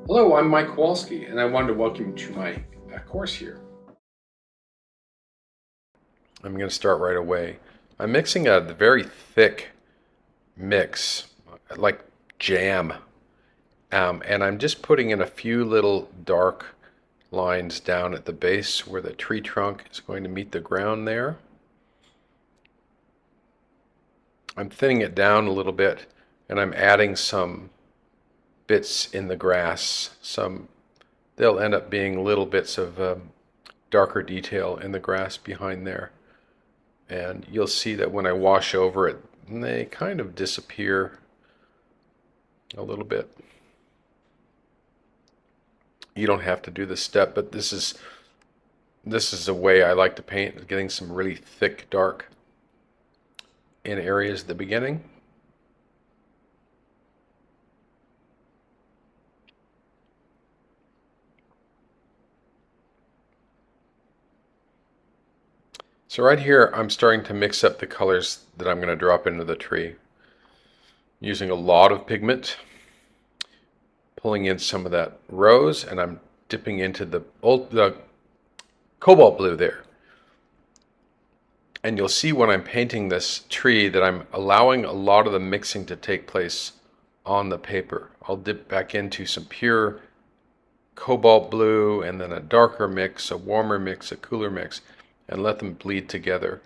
Hello, I'm Mike Kowalski, and I wanted to welcome you to my course here. I'm going to start right away. I'm mixing a very thick mix, like jam, and I'm just putting in a few little dark lines down at the base where the tree trunk is going to meet the ground there. I'm thinning it down a little bit, and I'm adding some bits in the grass. They'll end up being little bits of darker detail in the grass behind there. And you'll see that when I wash over it, they kind of disappear a little bit. You don't have to do this step, but this is a way I like to paint, getting some really thick dark in areas at the beginning. So right here, I'm starting to mix up the colors that I'm going to drop into the tree. Using a lot of pigment, pulling in some of that rose, and I'm dipping into the cobalt blue there. And you'll see when I'm painting this tree that I'm allowing a lot of the mixing to take place on the paper. I'll dip back into some pure cobalt blue and then a darker mix, a warmer mix, a cooler mix, and let them bleed together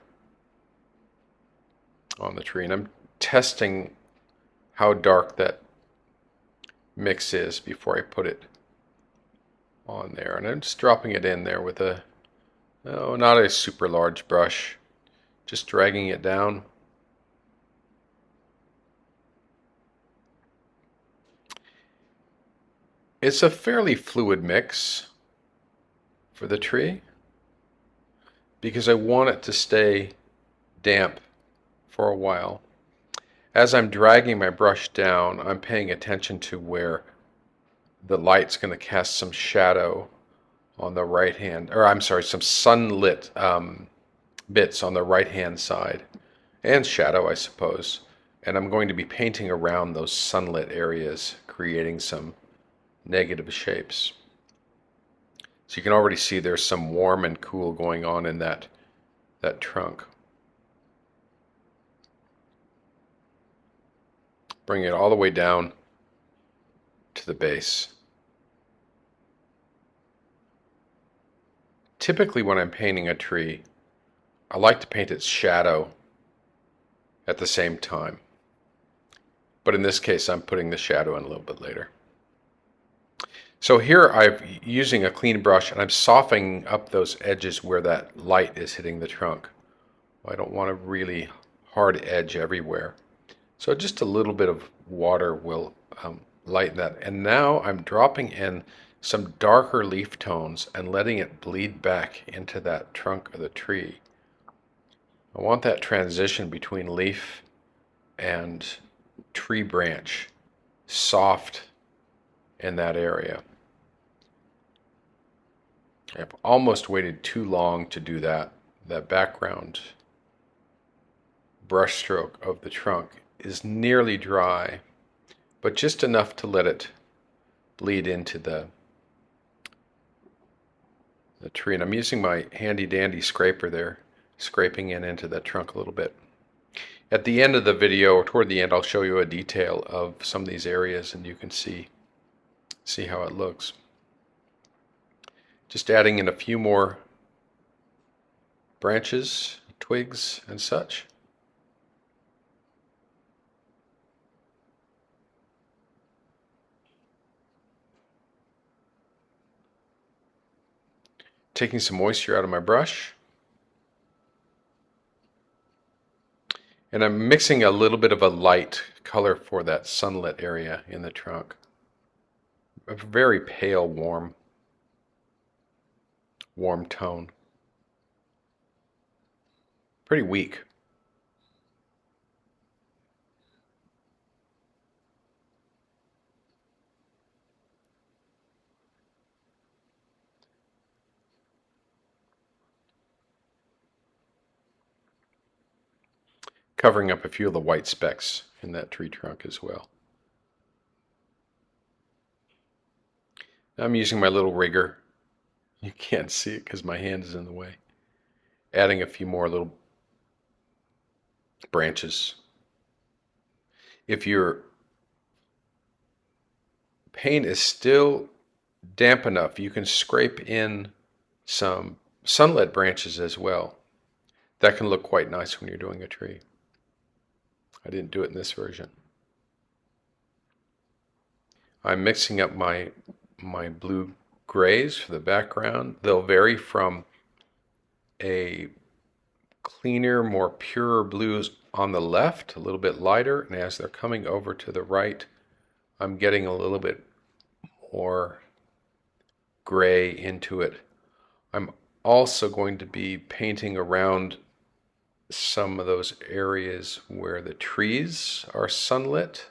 on the tree. And I'm testing how dark that mix is before I put it on there. And I'm just dropping it in there with not a super large brush, just dragging it down. It's a fairly fluid mix for the tree because I want it to stay damp for a while. As I'm dragging my brush down, I'm paying attention to where the light's going to cast some shadow on the right hand, or I'm sorry, some sunlit bits on the right hand side, and shadow, I suppose. And I'm going to be painting around those sunlit areas, creating some negative shapes. So you can already see there's some warm and cool going on in that trunk. Bring it all the way down to the base. Typically when I'm painting a tree, I like to paint its shadow at the same time. But in this case, I'm putting the shadow in a little bit later. So here I'm using a clean brush and I'm softening up those edges where that light is hitting the trunk. I don't want a really hard edge everywhere. So just a little bit of water will lighten that. And now I'm dropping in some darker leaf tones and letting it bleed back into that trunk of the tree. I want that transition between leaf and tree branch soft in that area. I've almost waited too long to do that. That background brushstroke of the trunk is nearly dry, but just enough to let it bleed into the tree. And I'm using my handy dandy scraper there, scraping into that trunk a little bit. At the end of the video, or toward the end, I'll show you a detail of some of these areas and you can see how it looks. Just adding in a few more branches, twigs, and such. Taking some moisture out of my brush. And I'm mixing a little bit of a light color for that sunlit area in the trunk. A very pale, warm tone. Pretty weak. Covering up a few of the white specks in that tree trunk as well. I'm using my little rigger. You can't see it because my hand is in the way. Adding a few more little branches. If your paint is still damp enough, you can scrape in some sunlit branches as well. That can look quite nice when you're doing a tree. I didn't do it in this version. I'm mixing up my blue grays for the background. They'll vary from a cleaner, more pure blues on the left, a little bit lighter, and as they're coming over to the right, I'm getting a little bit more gray into it. I'm also going to be painting around some of those areas where the trees are sunlit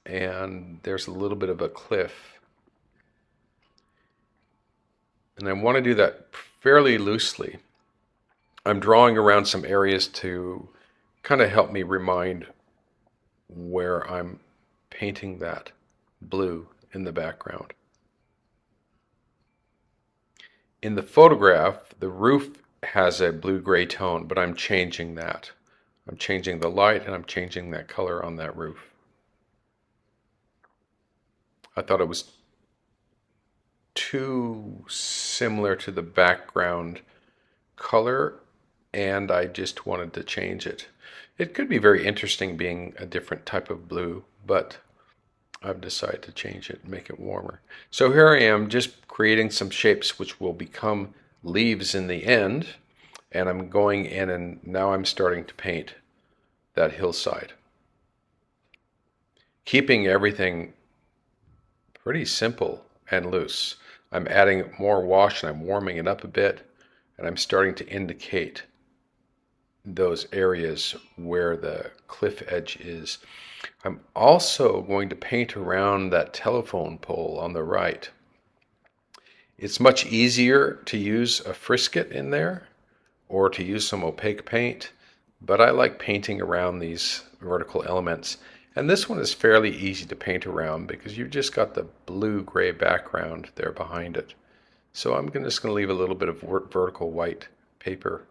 and there's a little bit of a cliff. And I want to do that fairly loosely. I'm drawing around some areas to kind of help me remind where I'm painting that blue in the background. In the photograph, the roof has a blue-gray tone, but I'm changing that. I'm changing the light and I'm changing that color on that roof. I thought it was too similar to the background color, and I just wanted to change it. It could be very interesting being a different type of blue, but I've decided to change it and make it warmer. So here I am just creating some shapes which will become leaves in the end, and I'm going in and now I'm starting to paint that hillside. Keeping everything pretty simple and loose. I'm adding more wash and I'm warming it up a bit, and I'm starting to indicate those areas where the cliff edge is. I'm also going to paint around that telephone pole on the right. It's much easier to use a frisket in there or to use some opaque paint, but I like painting around these vertical elements. And this one is fairly easy to paint around because you've just got the blue-gray background there behind it. So I'm just going to leave a little bit of vertical white paper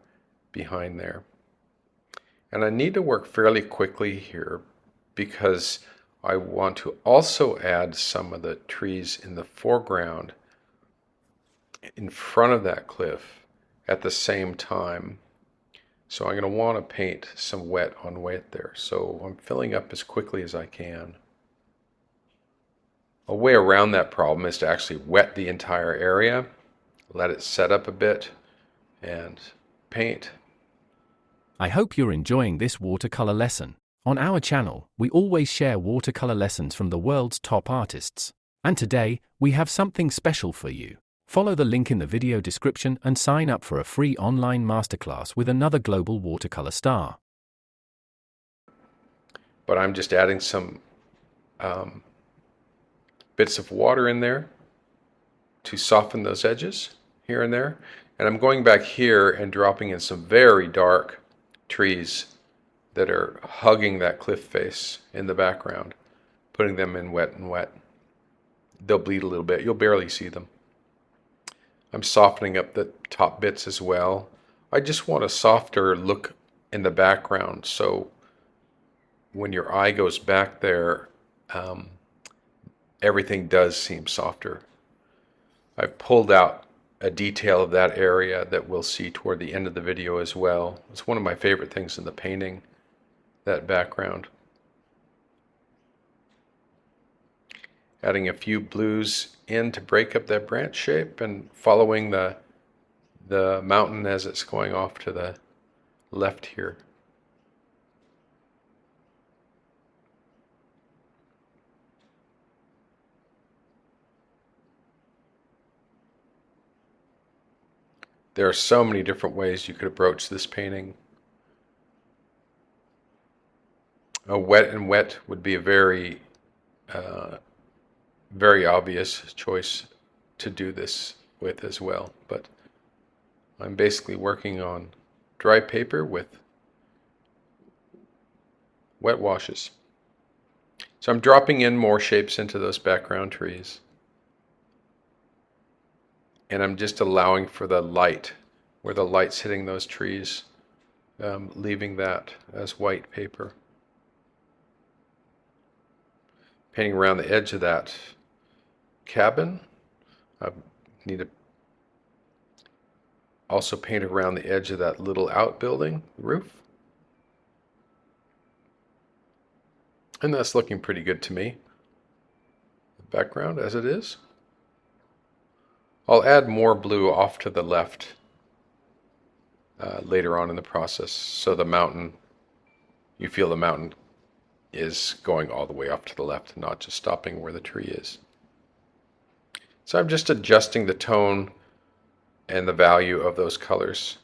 behind there. And I need to work fairly quickly here because I want to also add some of the trees in the foreground in front of that cliff at the same time. So I'm going to want to paint some wet on wet there. So I'm filling up as quickly as I can. A way around that problem is to actually wet the entire area, let it set up a bit, and paint. I hope you're enjoying this watercolor lesson. On our channel, we always share watercolor lessons from the world's top artists. And today, we have something special for you. Follow the link in the video description and sign up for a free online masterclass with another global watercolor star. But I'm just adding some bits of water in there to soften those edges here and there. And I'm going back here and dropping in some very dark trees that are hugging that cliff face in the background, putting them in wet and wet. They'll bleed a little bit. You'll barely see them. I'm softening up the top bits as well. I just want a softer look in the background, so when your eye goes back there, everything does seem softer. I've pulled out a detail of that area that we'll see toward the end of the video as well. It's one of my favorite things in the painting, that background. Adding a few blues in to break up that branch shape and following the mountain as it's going off to the left here. There are so many different ways you could approach this painting. A wet and wet would be a very obvious choice to do this with as well, but I'm basically working on dry paper with wet washes. So I'm dropping in more shapes into those background trees. and I'm just allowing for the light, where the light's hitting those trees, leaving that as white paper. Painting around the edge of that cabin. I need to also paint around the edge of that little outbuilding roof. And that's looking pretty good to me. The background as it is. I'll add more blue off to the left later on in the process, so the mountain, you feel the mountain is going all the way off to the left and not just stopping where the tree is. So I'm just adjusting the tone and the value of those colors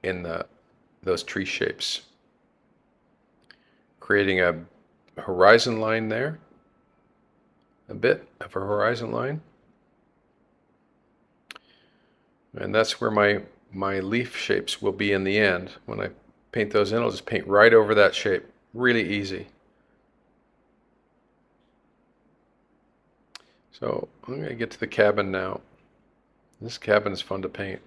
in those tree shapes. Creating a horizon line there, a bit of a horizon line. And that's where my leaf shapes will be in the end. When I paint those in, I'll just paint right over that shape. Really easy. So I'm going to get to the cabin now. This cabin is fun to paint.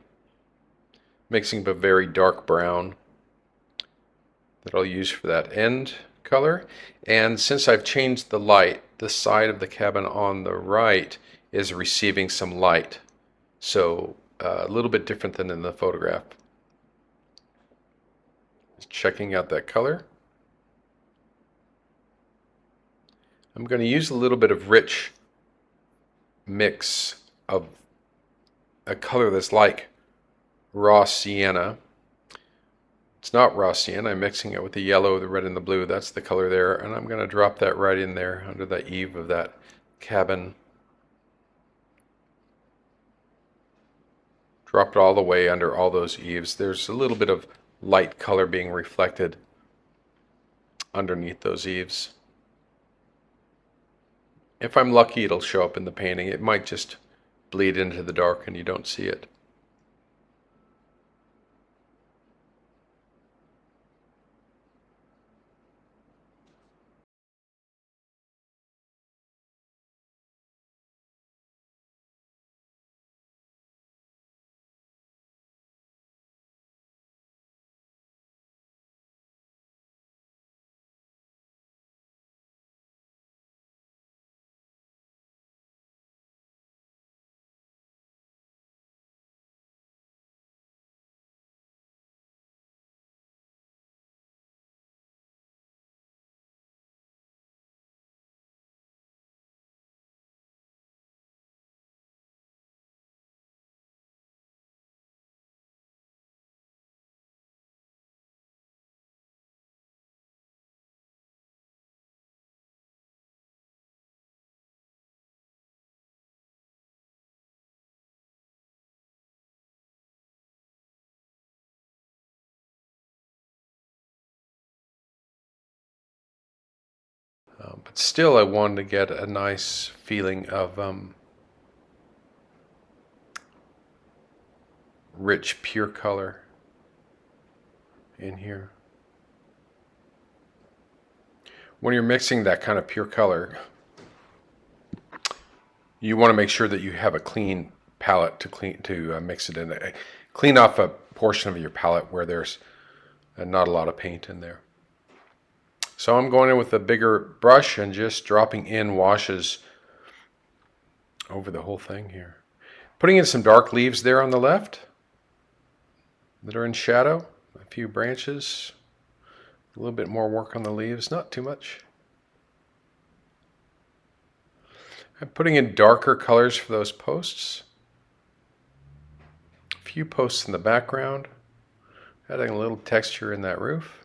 Mixing a very dark brown that I'll use for that end color. And since I've changed the light, the side of the cabin on the right is receiving some light. So a little bit different than in the photograph. Just checking out that color. I'm going to use a little bit of rich mix of a color that's like raw sienna. It's not raw sienna. I'm mixing it with the yellow, the red, and the blue. That's the color there. And I'm going to drop that right in there under the eave of that cabin. Drop it all the way under all those eaves. There's a little bit of light color being reflected underneath those eaves. If I'm lucky, it'll show up in the painting. It might just bleed into the dark and you don't see it. But still, I wanted to get a nice feeling of rich, pure color in here. When you're mixing that kind of pure color, you want to make sure that you have a clean palette to mix it in. Clean off a portion of your palette where there's not a lot of paint in there. So I'm going in with a bigger brush and just dropping in washes over the whole thing here. Putting in some dark leaves there on the left that are in shadow. A few branches. A little bit more work on the leaves, not too much. I'm putting in darker colors for those posts. A few posts in the background. Adding a little texture in that roof.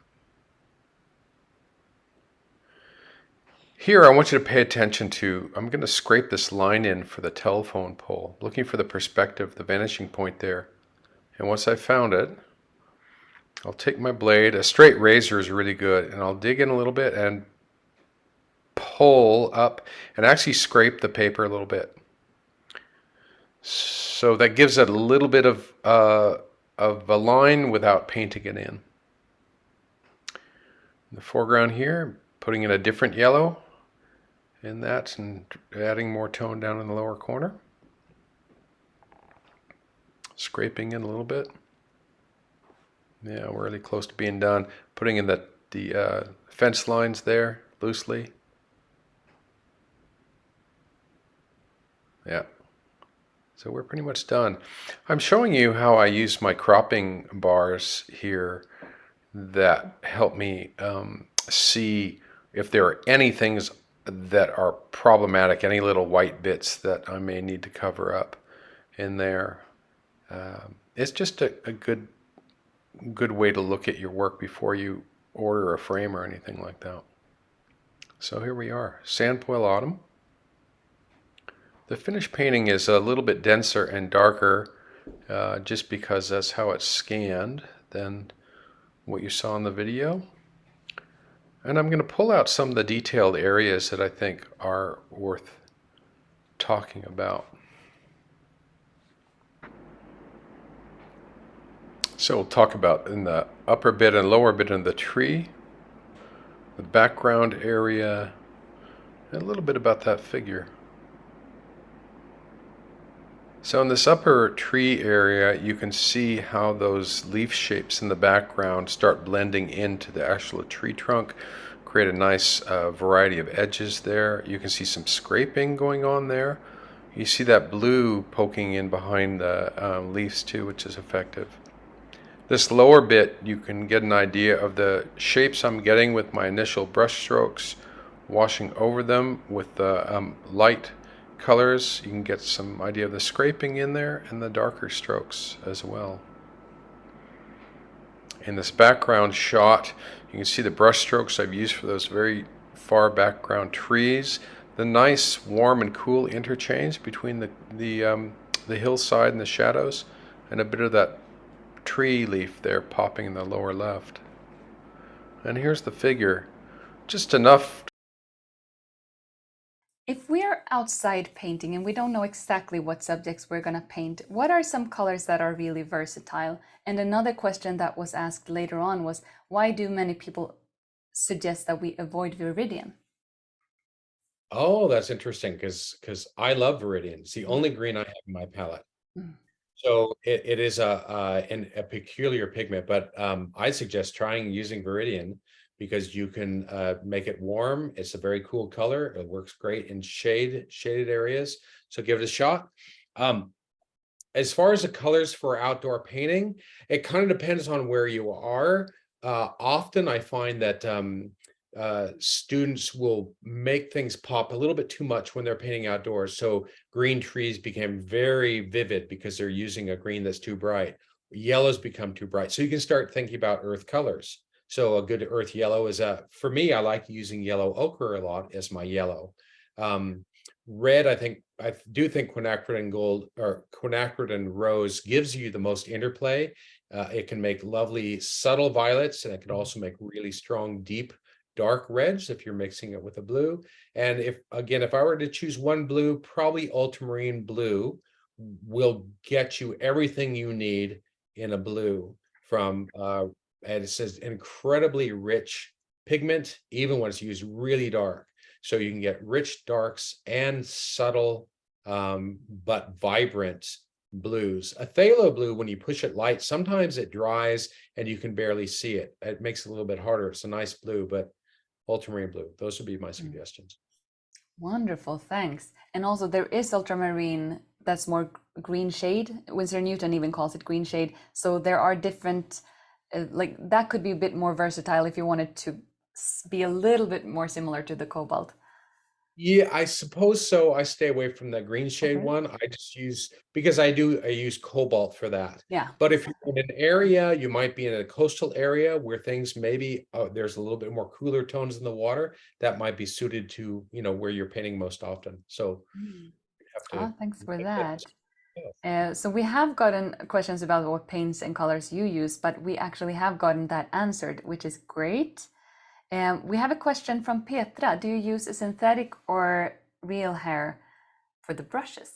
Here I want you to pay attention to, I'm going to scrape this line in for the telephone pole, looking for the perspective, the vanishing point there. And once I've found it, I'll take my blade, a straight razor is really good, and I'll dig in a little bit and pull up and actually scrape the paper a little bit. So that gives it a little bit of a line without painting it in. In the foreground here, putting in a different yellow in that and adding more tone down in the lower corner. scraping in a little bit. Yeah, we're really close to being done. Putting in the fence lines there loosely. Yeah. So we're pretty much done. I'm showing you how I use my cropping bars here that help me see if there are any things that are problematic, any little white bits that I may need to cover up in there. It's just a good way to look at your work before you order a frame or anything like that. So here we are, Sandpoil Autumn. The finished painting is a little bit denser and darker just because that's how it's scanned than what you saw in the video. And I'm going to pull out some of the detailed areas that I think are worth talking about. So we'll talk about in the upper bit and lower bit of the tree, the background area, and a little bit about that figure. So in this upper tree area, you can see how those leaf shapes in the background start blending into the actual tree trunk, create a nice variety of edges there. You can see some scraping going on there. You see that blue poking in behind the leaves too, which is effective. This lower bit, you can get an idea of the shapes I'm getting with my initial brush strokes, washing over them with the light colors. You can get some idea of the scraping in there and the darker strokes as well. In this background shot, you can see the brush strokes I've used for those very far background trees. The nice warm and cool interchange between the hillside and the shadows, and a bit of that tree leaf there popping in the lower left. And here's the figure, just enough. If we're outside painting and we don't know exactly what subjects we're going to paint, what are some colors that are really versatile? And another question that was asked later on was, why do many people suggest that we avoid Viridian? Oh, that's interesting because I love Viridian. It's the only green I have in my palette. Mm. So it is a peculiar pigment, but I suggest trying using Viridian because you can make it warm. It's a very cool color. It works great in shaded areas. So give it a shot. As far as the colors for outdoor painting, it kind of depends on where you are. Often I find that students will make things pop a little bit too much when they're painting outdoors. So green trees became very vivid because they're using a green that's too bright. Yellows become too bright. So you can start thinking about earth colors. So a good earth yellow is for me, I like using yellow ochre a lot as my yellow. Red, I do think quinacridone and gold or quinacridone and rose gives you the most interplay. It can make lovely subtle violets, and it can also make really strong, deep, dark reds if you're mixing it with a blue. And if I were to choose one blue, probably ultramarine blue will get you everything you need in a blue from and it says incredibly rich pigment, even when it's used really dark. So you can get rich darks and subtle but vibrant blues. A phthalo blue, when you push it light, sometimes it dries and you can barely see it. It makes it a little bit harder. It's a nice blue, but ultramarine blue, those would be my suggestions. Wonderful, thanks. And also there is ultramarine that's more green shade. Winsor Newton even calls it green shade. So there are different, like that could be a bit more versatile if you wanted to be a little bit more similar to the cobalt. Yeah, I suppose so. I stay away from the green shade Okay. one. I just use because I use cobalt for that. Yeah. But if you're in an area, you might be in a coastal area where things maybe there's a little bit more cooler tones in the water that might be suited to, where you're painting most often. So you have to. Thanks for that. So we have gotten questions about what paints and colors you use, but we actually have gotten that answered, which is great. We have a question from Petra. Do you use a synthetic or real hair for the brushes?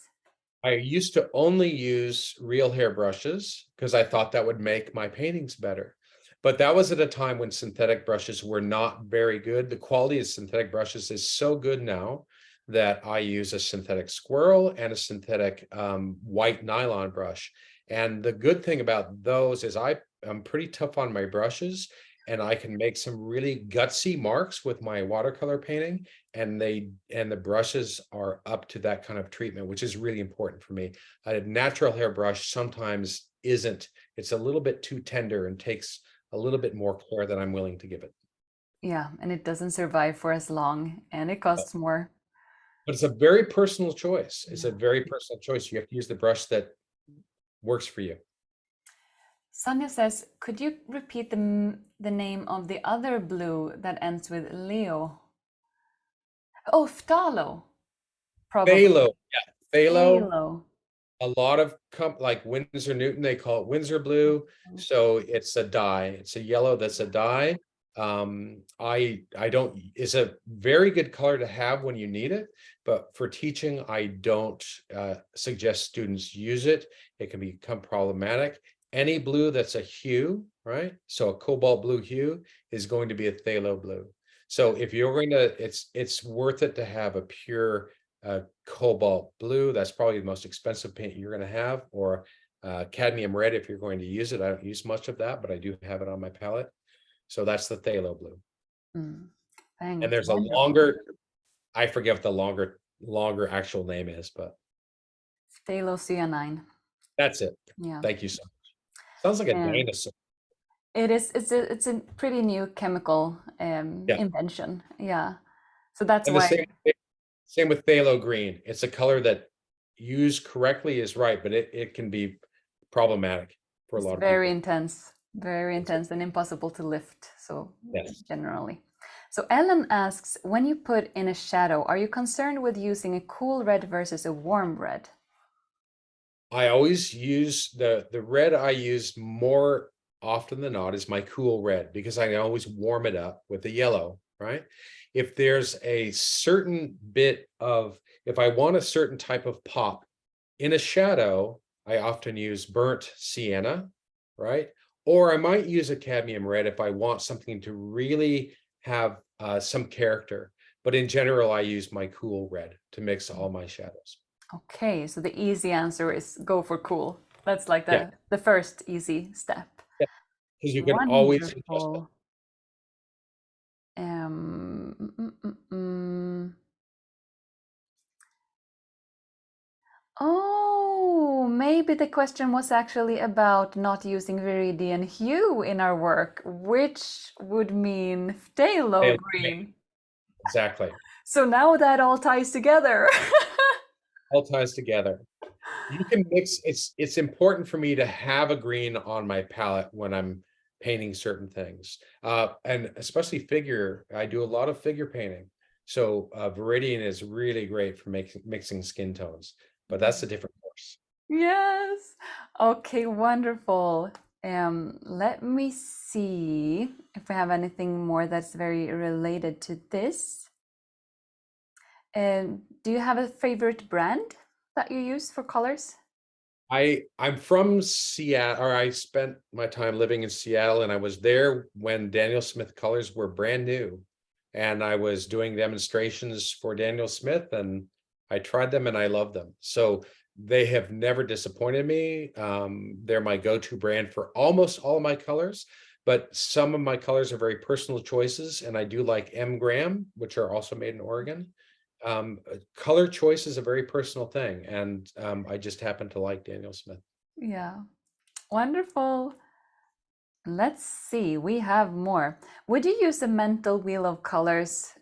I used to only use real hair brushes because I thought that would make my paintings better. But that was at a time when synthetic brushes were not very good. The quality of synthetic brushes is so good now that I use a synthetic squirrel and a synthetic white nylon brush. And the good thing about those is I'm pretty tough on my brushes, and I can make some really gutsy marks with my watercolor painting, and the brushes are up to that kind of treatment, which is really important for me. A natural hair brush sometimes isn't. It's a little bit too tender and takes a little bit more care than I'm willing to give it. Yeah, and it doesn't survive for as long, and it costs more. But it's a very personal choice. It's a Yeah. very personal choice. You have to use the brush that works for you. Sonia says, could you repeat the name of the other blue that ends with Leo? Oh, phthalo, probably. Phthalo, yeah, phthalo. Phthalo. A lot of like Winsor Newton, they call it Windsor blue. So it's a dye. It's a yellow that's a dye. I don't, it's a very good color to have when you need it, but for teaching, I don't suggest students use it. It can become problematic. Any blue that's a hue, right? So a cobalt blue hue is going to be a phthalo blue. So if you're going to, it's worth it to have a pure cobalt blue. That's probably the most expensive paint you're going to have, or cadmium red if you're going to use it. I don't use much of that, but I do have it on my palette. So that's the phthalo blue. Thanks. And there's Wonderful. a longer, I forget what the longer actual name is, but Phthalocyanine. that's it. Yeah. Thank you so much. Sounds like a dinosaur. It is. It's a pretty new chemical invention. Yeah. So that's And why. same with phthalo green. It's a color that used correctly is right, but it can be problematic for a lot of Very people. intense, very intense and impossible to lift. So Yes. generally. So Ellen asks, when you put in a shadow, are you concerned with using a cool red versus a warm red? I always use the red I use more often than not is my cool red, because I always warm it up with the yellow, right? If there's a certain bit of, if I want a certain type of pop in a shadow, I often use burnt sienna, right? Or I might use a cadmium red if I want something to really have some character. But in general, I use my cool red to mix all my shadows. Okay, so the easy answer is go for cool. That's like Yeah. the first easy step. Because you can always adjust it. Wonderful. Um, mm, mm, mm. Oh, maybe the question was actually about not using viridian hue in our work, which would mean phthalo green. Exactly. So now that all ties together. All ties together. You can mix, it's important for me to have a green on my palette when I'm painting certain things. And especially figure, I do a lot of figure painting. So Viridian is really great for mixing skin tones, but that's a different course. Yes. Okay, wonderful. Let me see if we have anything more that's very related to this. Do you have a favorite brand that you use for colors? I'm from Seattle, or I spent my time living in Seattle, and I was there when Daniel Smith colors were brand new. And I was doing demonstrations for Daniel Smith, and I tried them and I love them. So they have never disappointed me. They're my go-to brand for almost all of my colors, but some of my colors are very personal choices, and I do like M. Graham, which are also made in Oregon. Color choice is a very personal thing, and I just happen to like Daniel Smith. Yeah, wonderful. Let's see, we have more. Would you use a mental wheel of colors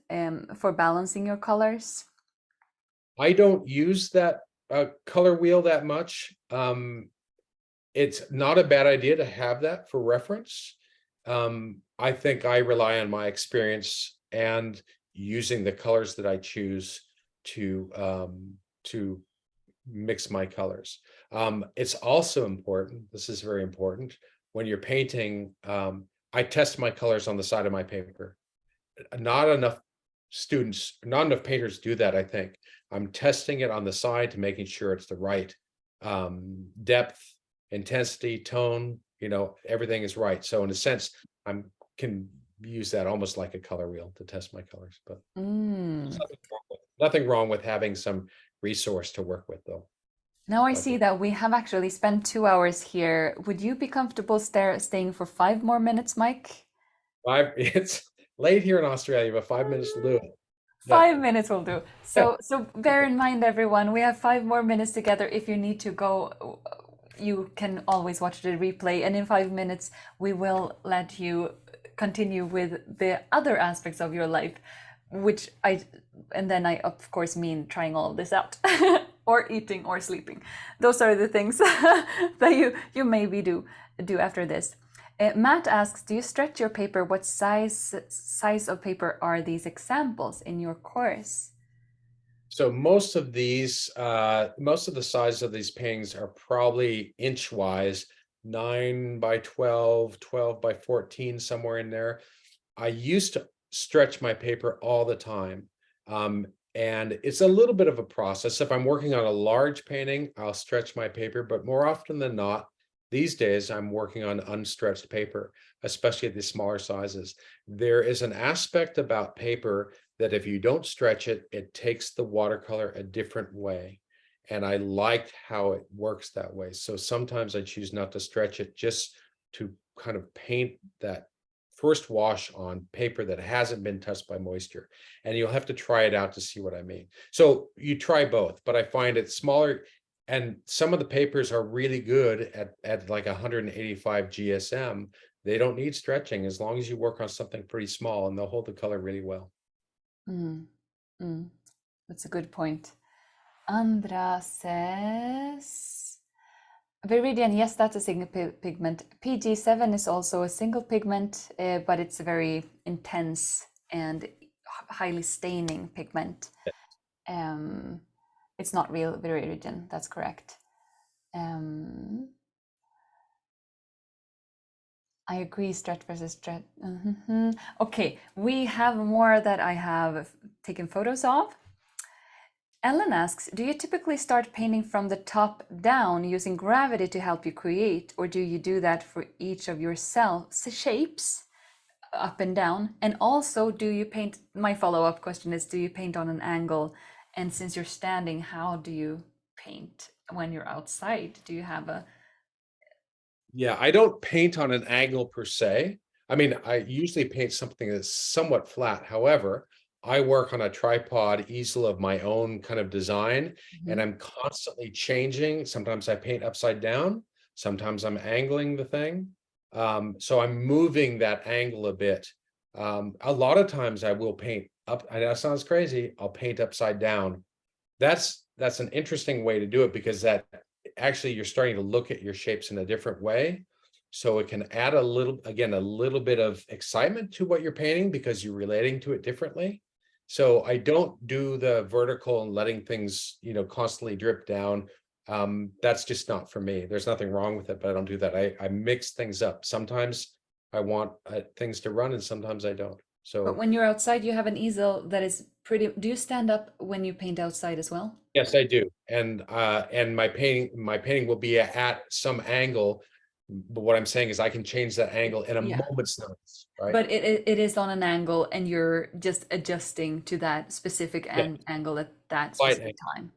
for balancing your colors? I don't use that color wheel that much. It's not a bad idea to have that for reference. I think I rely on my experience and using the colors that I choose to mix my colors. It's also important, this is very important, when you're painting, I test my colors on the side of my paper. Not enough painters do that, I think. I'm testing it on the side to making sure it's the right depth, intensity, tone, everything is right. So in a sense, can use that almost like a color wheel to test my colors, but nothing wrong with having some resource to work with, though. Now I But see that we have actually spent 2 hours here. Would you be comfortable staying for 5 more minutes, Mike? it's late here in Australia, but 5 minutes to do it. But 5 minutes will do. So bear in mind, everyone, we have 5 more minutes together. If you need to go, you can always watch the replay. And in 5 minutes, we will let you continue with the other aspects of your life, and then I, of course, mean trying all of this out, or eating or sleeping. Those are the things that you maybe do after this. Matt asks, do you stretch your paper? What size of paper are these examples in your course? so most of these, most of the sizes of these paintings are probably inch-wise, 9 by 12, 12 by 14, somewhere in there. I used to stretch my paper all the time. And it's a little bit of a process. If I'm working on a large painting, I'll stretch my paper, but more often than not, these days I'm working on unstretched paper, especially at the smaller sizes. There is an aspect about paper that if you don't stretch it, it takes the watercolor a different way. And I liked how it works that way. So sometimes I choose not to stretch it, just to kind of paint that first wash on paper that hasn't been touched by moisture. And you'll have to try it out to see what I mean. So you try both, but I find it smaller, and some of the papers are really good at like 185 GSM. They don't need stretching as long as you work on something pretty small, and they'll hold the color really well. Mm, mm, that's a good point. Andra says, Viridian, yes, that's a single pigment. PG7 is also a single pigment, but it's a very intense and highly staining pigment. It's not real Viridian, that's correct. I agree, stretch versus stretch. Okay, we have more that I have taken photos of. Ellen asks, do you typically start painting from the top down using gravity to help you create, or do you do that for each of your shapes up and down? And also, do you paint, my follow-up question is, do you paint on an angle? And since you're standing, how do you paint when you're outside? Do you have a... Yeah, I don't paint on an angle per se. I mean, I usually paint something that's somewhat flat. However, I work on a tripod easel of my own kind of design, and I'm constantly changing. Sometimes I paint upside down, sometimes I'm angling the thing. So I'm moving that angle a bit. A lot of times I will paint up, and that sounds crazy, I'll paint upside down. That's an interesting way to do it, because that actually you're starting to look at your shapes in a different way. So it can add a little bit of excitement to what you're painting because you're relating to it differently. So I don't do the vertical and letting things, constantly drip down. That's just not for me. There's nothing wrong with it, but I don't do that. I mix things up. Sometimes I want things to run, and sometimes I don't. So, but when you're outside, you have an easel that is pretty... Do you stand up when you paint outside as well? yes, I do. And my painting will be at some angle. But what I'm saying is I can change that angle in a moment's notice, right? But it is on an angle, and you're just adjusting to that specific angle at that specific time.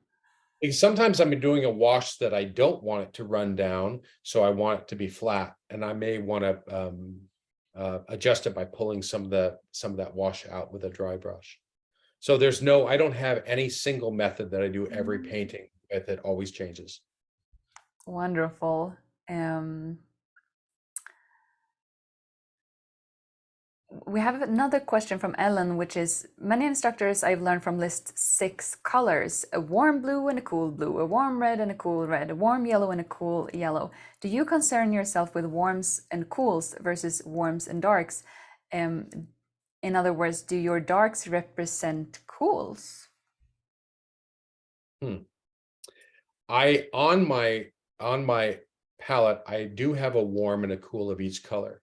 Sometimes I'm doing a wash that I don't want it to run down, so I want it to be flat, and I may want to adjust it by pulling some of that wash out with a dry brush. So I don't have any single method that I do every painting with. It always changes. Wonderful. We have another question from Ellen, which is, many instructors I've learned from list 6 colors: a warm blue and a cool blue, a warm red and a cool red, a warm yellow and a cool yellow. Do you concern yourself with warms and cools versus warms and darks? In other words, do your darks represent cools? On my palette, I do have a warm and a cool of each color,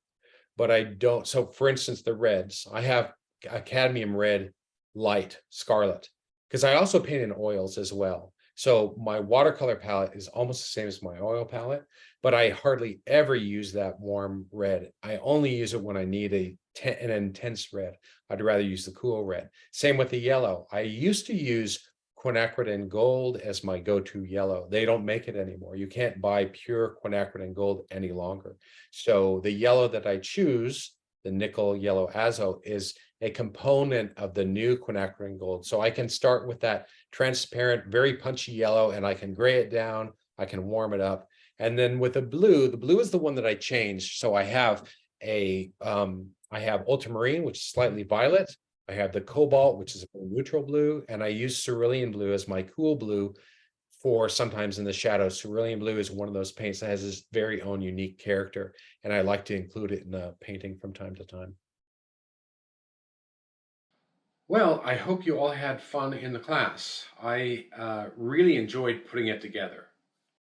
but I don't. So for instance, the reds, I have a cadmium red, light, scarlet, because I also paint in oils as well. So my watercolor palette is almost the same as my oil palette, but I hardly ever use that warm red. I only use it when I need an intense red. I'd rather use the cool red. Same with the yellow. I used to use quinacridone gold as my go-to yellow. They don't make it anymore. You can't buy pure quinacridone gold any longer. So the yellow that I choose, the nickel yellow azo, is a component of the new quinacridone gold. So I can start with that transparent, very punchy yellow, and I can gray it down, I can warm it up. And then with the blue is the one that I changed. So I have I have ultramarine, which is slightly violet. I have the cobalt, which is a neutral blue, and I use cerulean blue as my cool blue for sometimes in the shadows. Cerulean blue is one of those paints that has its very own unique character, and I like to include it in a painting from time to time. Well, I hope you all had fun in the class. I really enjoyed putting it together.